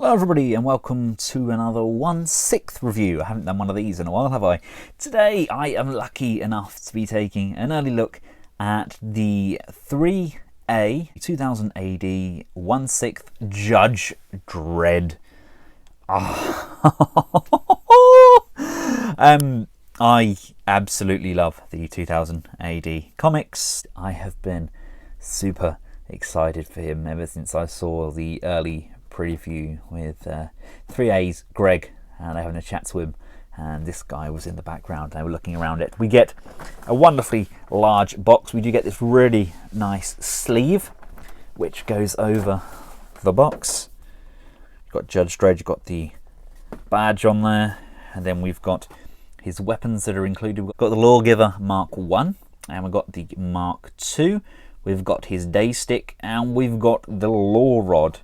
Hello everybody and welcome to another 1/6 review. I haven't done one of these in a while, have I? Today I am lucky enough to be taking an early look at the ThreeA 2000AD 1/6 Judge Dredd. I absolutely love the 2000 AD comics. I have been super excited for him ever since I saw the early preview with ThreeA's Greg, and they're having a chat to him, and this guy was in the background. They were looking around it. We get a wonderfully large box. We do get this really nice sleeve which goes over the box. You've got Judge Dredd, you've got the badge on there, and then we've got his weapons that are included. We've got the Lawgiver Mark 1, and we've got the Mark 2. We've got his day stick, and we've got the Law Rod.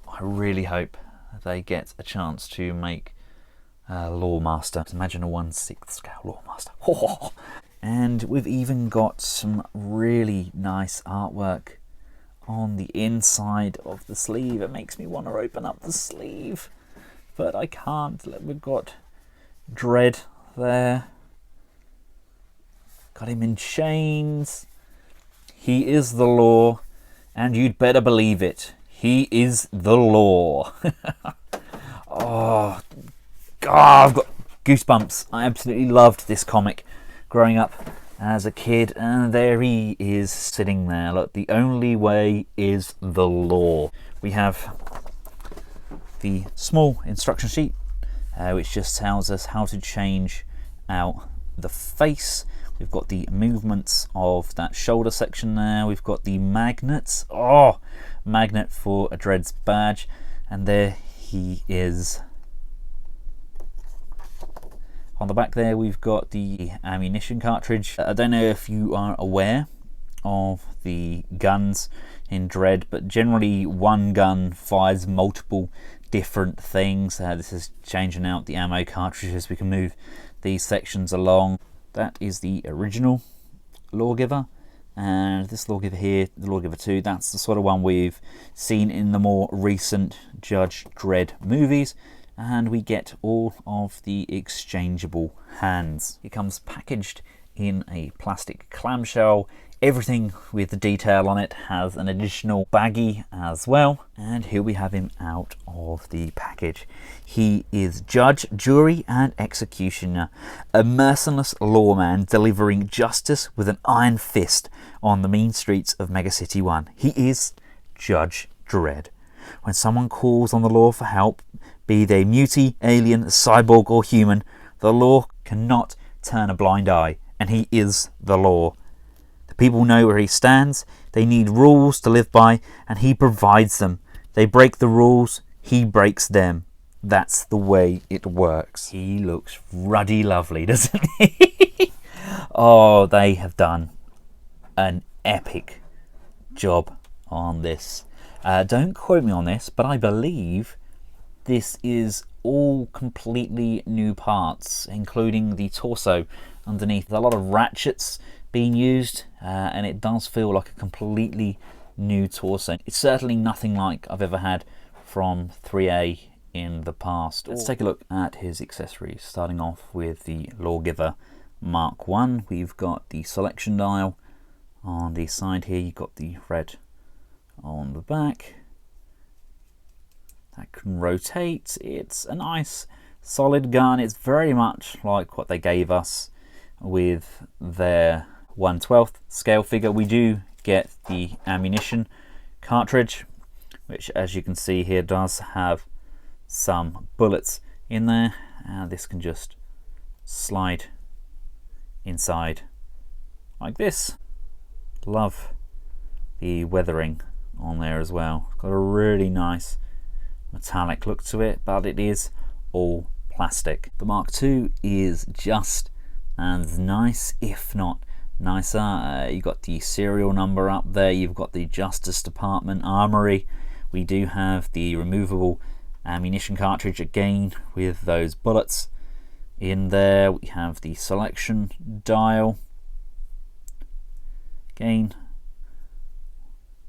I really hope they get a chance to make a Lawmaster. Imagine a 1/6 scale Lawmaster. And we've even got some really nice artwork on the inside of the sleeve. It makes me want to open up the sleeve, but I can't. We've got Dredd there. Got him in chains. He is the law, and you'd better believe it. He is the law. Oh, God, I've got goosebumps. I absolutely loved this comic growing up as a kid, and there he is sitting there. Look, the only way is the law. We have the small instruction sheet, which just tells us how to change out the face. We've got the movements of that shoulder section there. We've got the magnets. Oh, magnet for a Dredd's badge. And there he is. On the back there, we've got the ammunition cartridge. I don't know if you are aware of the guns in Dredd, but generally one gun fires multiple different things. This is changing out the ammo cartridges. We can move these sections along. That is the original Lawgiver, and this Lawgiver here, the Lawgiver 2, that's the sort of one we've seen in the more recent Judge Dredd movies, and we get all of the exchangeable hands. It comes packaged in a plastic clamshell. Everything with the detail on it has an additional baggie as well, and here we have him out of the package. He is judge, jury and executioner, a merciless lawman delivering justice with an iron fist on the mean streets of Mega City 1. He is Judge Dredd. When someone calls on the law for help, be they mutie, alien, cyborg or human, the law cannot turn a blind eye, and he is the law. People know where he stands. They need rules to live by, and he provides them. They break the rules, he breaks them. That's the way it works. He looks ruddy lovely, doesn't he? Oh, they have done an epic job on this. Don't quote me on this, but I believe this is all completely new parts, including the torso underneath. There's a lot of ratchets being used, and it does feel like a completely new torso. It's certainly nothing like I've ever had from ThreeA in the past. Let's take a look at his accessories, starting off with the Lawgiver Mark 1. We've got the selection dial on the side here. You've got the red on the back. That can rotate. It's a nice solid gun. It's very much like what they gave us with their 1/12 scale figure. We do get the ammunition cartridge, which, as you can see here, does have some bullets in there, and this can just slide inside like this. Love the weathering on there as well. Got a really nice metallic look to it, but it is all plastic. The Mark II is just as nice, if not nicer. You've got the serial number up there. You've got the Justice Department Armory. We do have the removable ammunition cartridge again with those bullets in there. We have the selection dial again.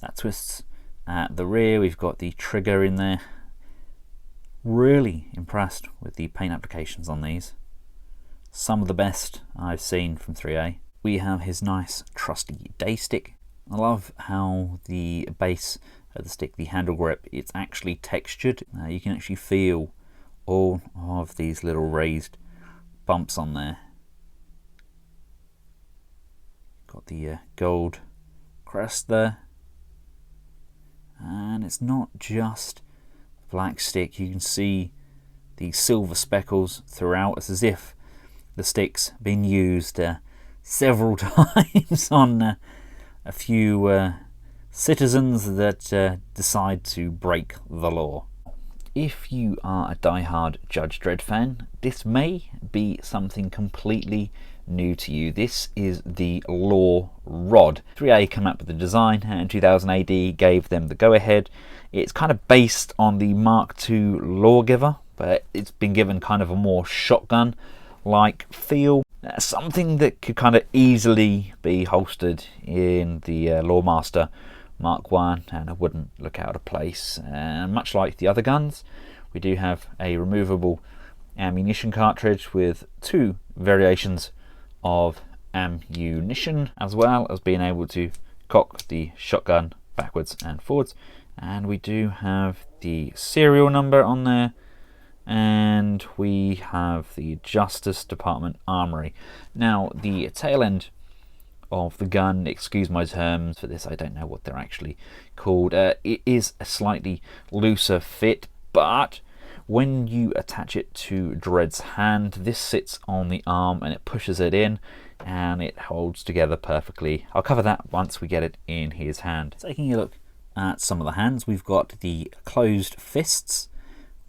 That twists at the rear. We've got the trigger in there Really impressed with the paint applications on these. Some of the best I've seen from 3A. We have his nice trusty day stick. I love how the base of the stick, the handle grip, it's actually textured. You can actually feel all of these little raised bumps on there. Got the gold crest there. And it's not just black stick, you can see the silver speckles throughout. It's as if the stick's been used several times on a few citizens that decide to break the law. If you are a die-hard Judge Dredd fan, this may be something completely new to you. This is the Law Rod. 3A came up with the design and 2000 AD gave them the go-ahead. It's kind of based on the Mark II Lawgiver, but it's been given kind of a more shotgun-like feel. Something that could kind of easily be holstered in the Lawmaster Mark I, and it wouldn't look out of place. And much like the other guns, we do have a removable ammunition cartridge with two variations of ammunition, as well as being able to cock the shotgun backwards and forwards. And we do have the serial number on there, and we have the Justice Department Armory. Now, the tail end of the gun, excuse my terms for this, I don't know what they're actually called, it is a slightly looser fit, but when you attach it to Dredd's hand, this sits on the arm and it pushes it in and it holds together perfectly. I'll cover that once we get it in his hand. Taking a look at some of the hands, we've got the closed fists,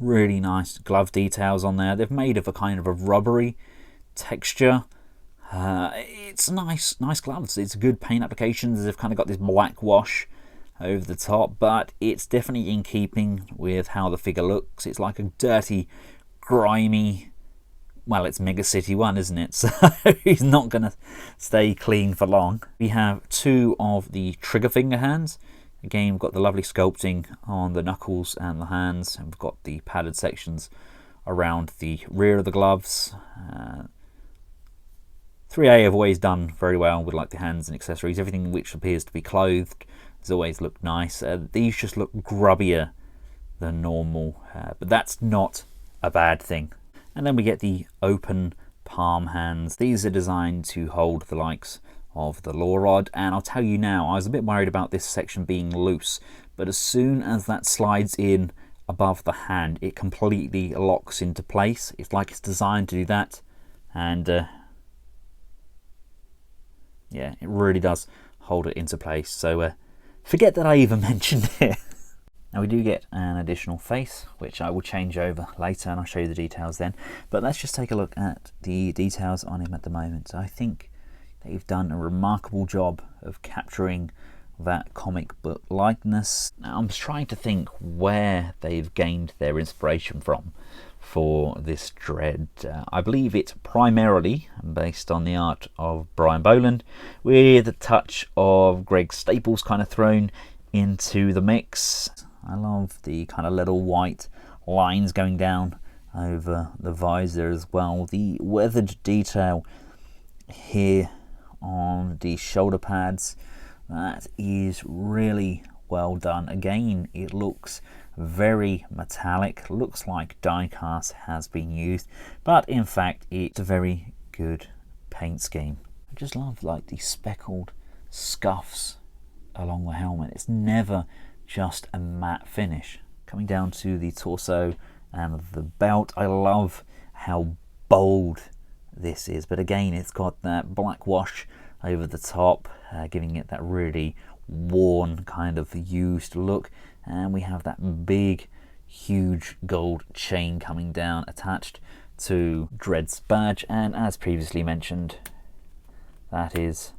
really nice glove details on there. They've made of a kind of a rubbery texture. It's nice gloves. It's good paint applications. They've kind of got this black wash over the top, but it's definitely in keeping with how the figure looks. It's like a dirty, grimy, well, it's Mega City 1, isn't it? So he's not going to stay clean for long. We have two of the trigger finger hands. Again, we've got the lovely sculpting on the knuckles and the hands, and we've got the padded sections around the rear of the gloves. 3A have always done very well with like the hands and accessories. Everything which appears to be clothed has always looked nice. These just look grubbier than normal, but that's not a bad thing. And then we get the open palm hands. These are designed to hold the likes of the Law Rod, and I'll tell you now, I was a bit worried about this section being loose, but as soon as that slides in above the hand, it completely locks into place. It's like it's designed to do that, and yeah, it really does hold it into place. So forget that I even mentioned it. Now we do get an additional face, which I will change over later, and I'll show you the details then. But let's just take a look at the details on him at the moment. I think they've done a remarkable job of capturing that comic book likeness. Now I'm trying to think where they've gained their inspiration from for this Dredd. I believe it's primarily based on the art of Brian Boland, with a touch of Greg Staples kind of thrown into the mix. I love the kind of little white lines going down over the visor as well. The weathered detail here on the shoulder pads, that is really well done. Again, it looks very metallic, looks like die cast has been used, but in fact it's a very good paint scheme. I just love like the speckled scuffs along the helmet. It's never just a matte finish. Coming down to the torso and the belt, I love how bold this is, but again it's got that black wash over the top, giving it that really worn kind of used look. And we have that big huge gold chain coming down attached to Dredd's badge, and as previously mentioned, that is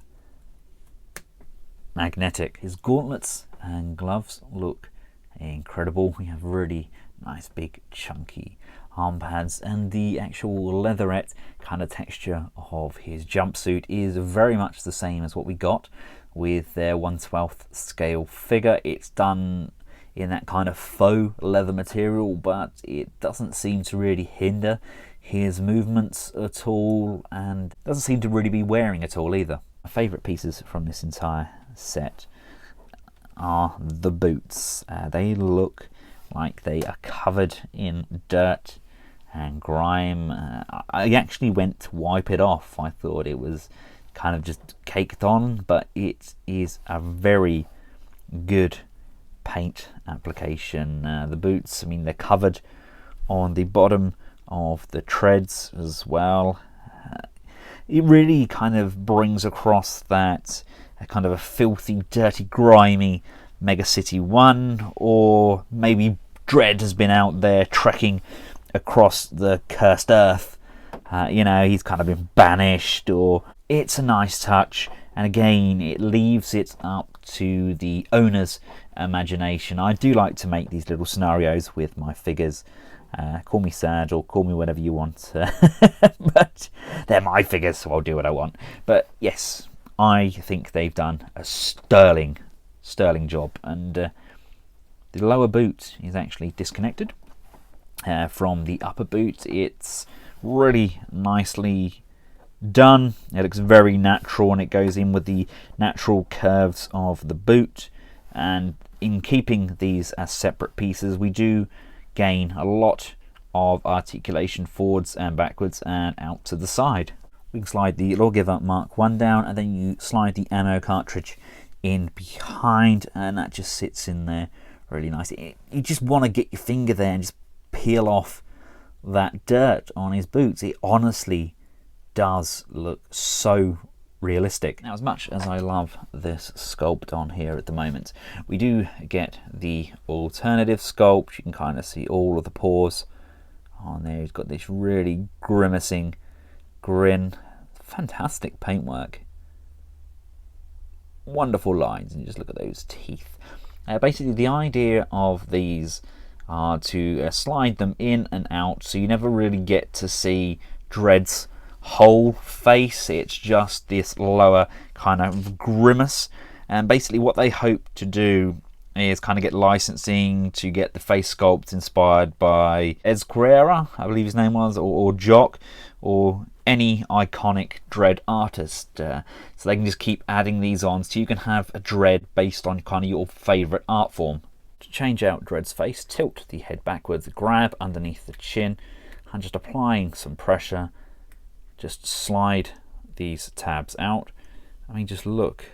magnetic. His gauntlets and gloves look incredible. We have really nice big chunky arm pads, and the actual leatherette kind of texture of his jumpsuit is very much the same as what we got with their 1/12 scale figure. It's done in that kind of faux leather material, but it doesn't seem to really hinder his movements at all, and doesn't seem to really be wearing at all either. My favourite pieces from this entire set are the boots. They look like they are covered in dirt and grime. I actually went to wipe it off. I thought it was kind of just caked on, but it is a very good paint application. The boots, I mean, they're covered on the bottom of the treads as well. It really kind of brings across that kind of a filthy, dirty, grimy Mega City 1, or maybe Dredd has been out there trekking across the cursed earth. You know, he's kind of been banished, or it's a nice touch, and again, it leaves it up to the owner's imagination. I do like to make these little scenarios with my figures. Call me sad or call me whatever you want, but they're my figures, so I'll do what I want. But yes, I think they've done a sterling job, and the lower boot is actually disconnected from the upper boot. It's really nicely done. It looks very natural, and it goes in with the natural curves of the boot. And in keeping these as separate pieces, we do gain a lot of articulation forwards and backwards and out to the side. We can slide the Lawgiver Mark 1 down, and then you slide the ammo cartridge in behind, and that just sits in there really nice. You just want to get your finger there and just peel off that dirt on his boots. It honestly does look so realistic. Now, as much as I love this sculpt on here at the moment, we do get the alternative sculpt. You can kind of see all of the pores on there. He's got this really grimacing grin. Fantastic paintwork. Wonderful lines, and just look at those teeth. Basically, the idea of these are to slide them in and out, so you never really get to see Dredd's whole face. It's just this lower kind of grimace, and basically what they hope to do is kind of get licensing to get the face sculpt inspired by Ezquerra, I believe his name was, or Jock, or any iconic Dredd artist. So they can just keep adding these on, so you can have a Dredd based on kind of your favourite art form. To change out Dredd's face, tilt the head backwards, grab underneath the chin, and just applying some pressure, just slide these tabs out. I mean, just look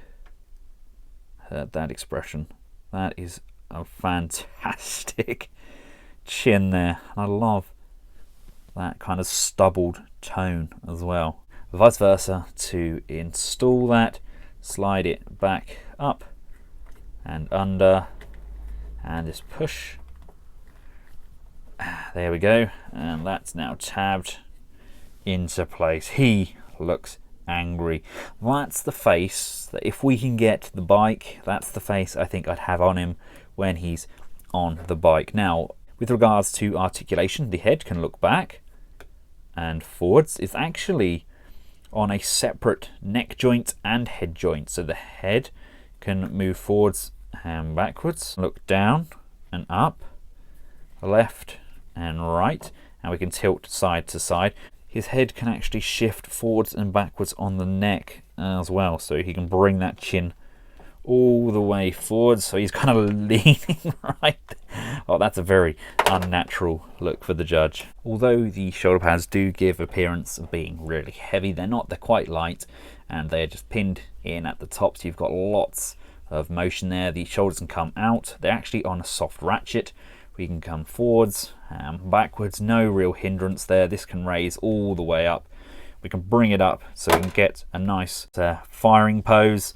at that expression. That is a fantastic chin there. I love that kind of stubbled tone as well. Vice versa, to install that, slide it back up and under, and just push. There we go, and that's now tabbed into place. He looks angry. That's the face that, if we can get the bike, that's the face I think I'd have on him when he's on the bike. Now, with regards to articulation, the head can look back and forwards. It's actually on a separate neck joint and head joint, so the head can move forwards and backwards, look down and up, left and right, and we can tilt side to side. His head can actually shift forwards and backwards on the neck as well, so he can bring that chin all the way forwards, so he's kind of leaning right. Oh, that's a very unnatural look for the judge. Although the shoulder pads do give appearance of being really heavy, they're not. They're quite light, and they're just pinned in at the top, so you've got lots of motion there. The shoulders can come out. They're actually on a soft ratchet. We can come forwards and backwards, no real hindrance there. This can raise all the way up. We can bring it up so we can get a nice firing pose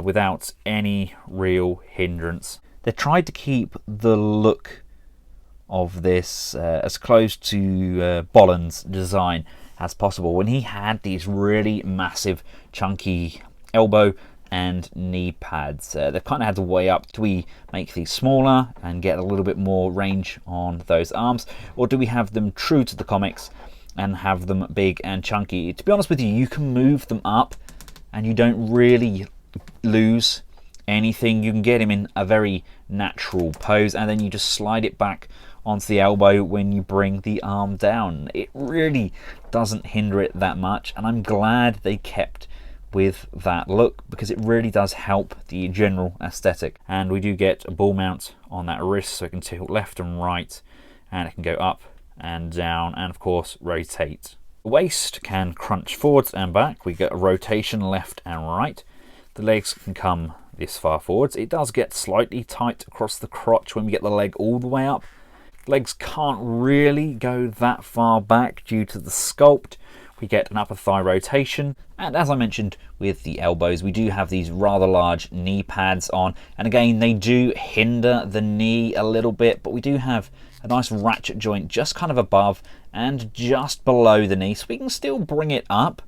without any real hindrance. They tried to keep the look of this as close to Bolland's design as possible, when he had these really massive chunky elbow and knee pads. They've kind of had to weigh up. Do we make these smaller and get a little bit more range on those arms, or do we have them true to the comics and have them big and chunky? To be honest with you, you can move them up and you don't really lose anything. You can get him in a very natural pose, and then you just slide it back onto the elbow when you bring the arm down. It really doesn't hinder it that much, and I'm glad they kept with that look, because it really does help the general aesthetic. And we do get a ball mount on that wrist, so it can tilt left and right, and it can go up and down, and of course rotate. The waist can crunch forwards and back. We get a rotation left and right. The legs can come this far forwards. It does get slightly tight across the crotch when we get the leg all the way up. Legs can't really go that far back due to the sculpt. We get an upper thigh rotation, and as I mentioned with the elbows, we do have these rather large knee pads on, and again they do hinder the knee a little bit, but we do have a nice ratchet joint just kind of above and just below the knee, so we can still bring it up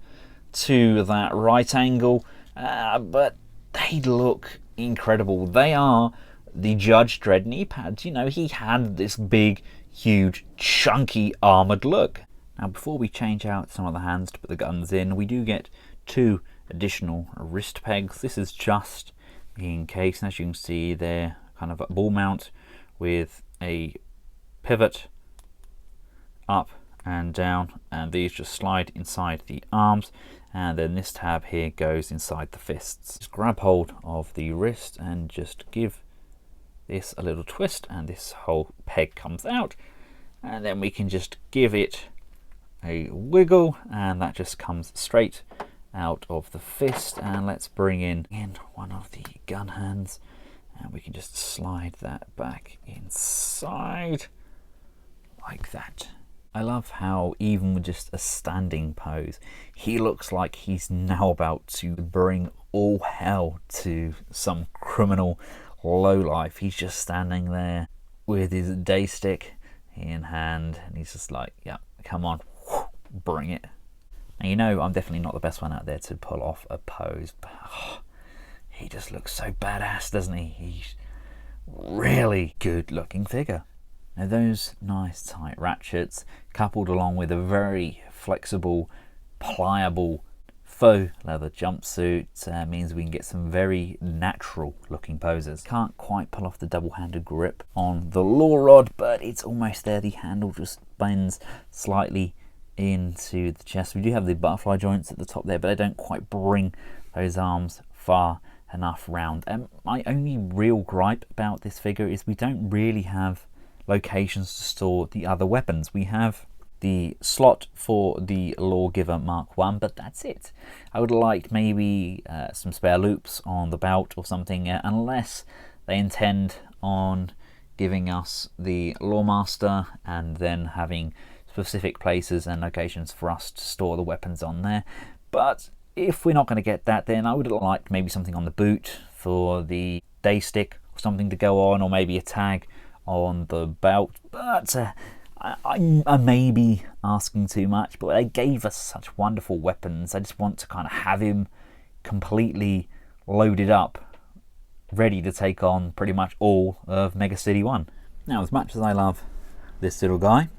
to that right angle, but they look incredible. They are the Judge Dredd knee pads. You know, he had this big, huge, chunky armored look. Now, before we change out some of the hands to put the guns in, we do get 2 additional wrist pegs. This is just in case, and as you can see, they're kind of a ball mount with a pivot up and down, and these just slide inside the arms, and then this tab here goes inside the fists. Just grab hold of the wrist and just give this a little twist, and this whole peg comes out, and then we can just give it a wiggle, and that just comes straight out of the fist. And let's bring in one of the gun hands, and we can just slide that back inside like that. I love how even with just a standing pose, he looks like he's now about to bring all hell to some criminal lowlife. He's just standing there with his day stick in hand, and he's just like, yeah, come on, bring it. And you know, I'm definitely not the best one out there to pull off a pose, but he just looks so badass, doesn't he? He's really good looking figure. Now those nice tight ratchets, coupled along with a very flexible, pliable faux leather jumpsuit, means we can get some very natural looking poses. Can't quite pull off the double-handed grip on the law rod, but it's almost there. The handle just bends slightly into the chest. We do have the butterfly joints at the top there, but they don't quite bring those arms far enough round. And my only real gripe about this figure is we don't really have locations to store the other weapons. We have the slot for the Lawgiver Mark 1, but that's it. I would like maybe some spare loops on the belt or something, unless they intend on giving us the Lawmaster and then having specific places and locations for us to store the weapons on there. But if we're not going to get that, then I would like maybe something on the boot for the day stick or something to go on, or maybe a tag on the belt. But I may be asking too much, but they gave us such wonderful weapons. I just want to kind of have him completely loaded up, ready to take on pretty much all of Mega City 1. Now, as much as I love this little guy,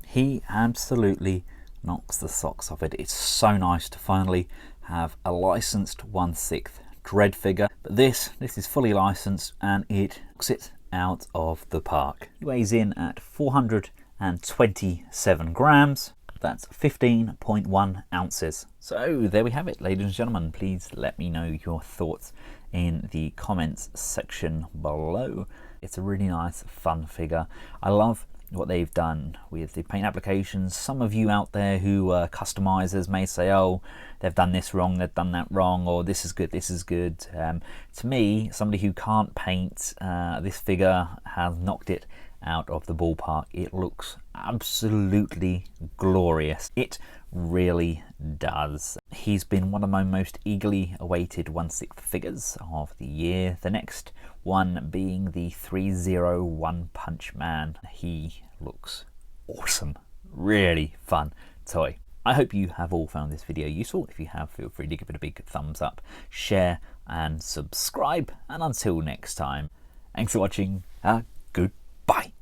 he absolutely knocks the socks off it. It's so nice to finally have a licensed 1/6 Dredd figure, but this is fully licensed, and it knocks it out of the park. He weighs in at 427 grams. That's 15.1 ounces. So there we have it, ladies and gentlemen. Please let me know your thoughts in the comments section below. It's a really nice, fun figure. I love what they've done with the paint applications. Some of you out there who are customizers may say, oh, they've done this wrong, they've done that wrong, or this is good, this is good. To me, somebody who can't paint, this figure has knocked it out of the ballpark. It looks absolutely glorious. It really does. He's been one of my most eagerly awaited 1/6 figures of the year. The next one being the 301 Punch Man. He looks awesome. Really fun toy. I hope you have all found this video useful. If you have, feel free to give it a big thumbs up, share and subscribe. And until next time, thanks for watching. Goodbye.